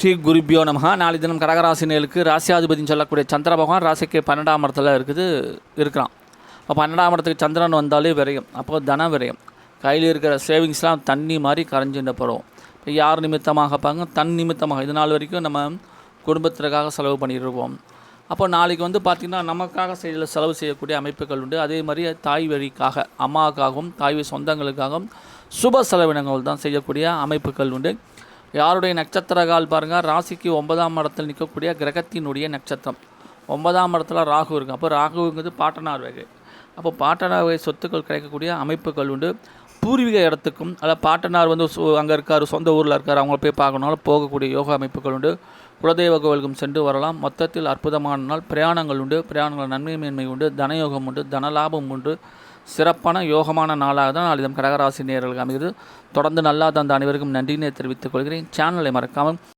ஸ்ரீ குருபியோ நமஹ. நாளை தினம் கடகராசினியர்களுக்கு ராசியாதிபதினு சொல்லக்கூடிய சந்திர பகவான் ராசிக்கு 12ஆம் இடத்துல இருக்கிறான். அப்போ 12ஆம் இடத்துக்கு சந்திரன் வந்தாலே விரயம், அப்போ தன விரயம். கையில் இருக்கிற சேவிங்ஸ்லாம் தண்ணி மாதிரி கரைஞ்சின்ற போகிறோம். இப்போ யார் நிமித்தமாக பாங்க, தன் நிமித்தமாக இது நாள் வரைக்கும் நம்ம குடும்பத்திற்காக செலவு பண்ணியிருப்போம். அப்போ நாளைக்கு பார்த்திங்கன்னா நமக்காக செலவு செய்யக்கூடிய அமைப்புகள் உண்டு. அதே மாதிரி தாய் வழிக்காக, அம்மாவுக்காகவும் தாய் வழி சொந்தங்களுக்காகவும் சுப செலவினங்கள் தான் செய்யக்கூடிய அமைப்புகள் உண்டு. யாருடைய நட்சத்திரகால் பாருங்கள், ராசிக்கு 9ஆம் இடத்தில் நிற்கக்கூடிய கிரகத்தினுடைய நட்சத்திரம் 9ஆம் இடத்துல ராகு இருக்குது. அப்போ ராகுங்கிறது பாட்டனார் வகை. அப்போ பாட்டனார் வகை சொத்துக்கள் கிடைக்கக்கூடிய அமைப்புகள் உண்டு. பூர்வீக இடத்துக்கும் அதாவது பாட்டனார் அங்கே இருக்கார், சொந்த ஊரில் இருக்கார், அவங்கள போய் பார்க்கணுனாலும் போகக்கூடிய யோகா அமைப்புகள் உண்டு. குலதெய்வ கோவிலுக்கும் சென்று வரலாம். மொத்தத்தில் அற்புதமான நாள். பிரயாணங்கள் உண்டு, பிரயாணங்கள் நன்மை மேன்மை உண்டு, தனயோகம் உண்டு, தனலாபம் உண்டு. சிறப்பான யோகமான நாளாக தான் நாளை கடகராசி நேயர்களுக்கு அமைகிறது. தொடர்ந்து நல்லா தந்த அனைவருக்கும் நன்றினை தெரிவித்துக் கொள்கிறேன். சேனலை மறக்காமல்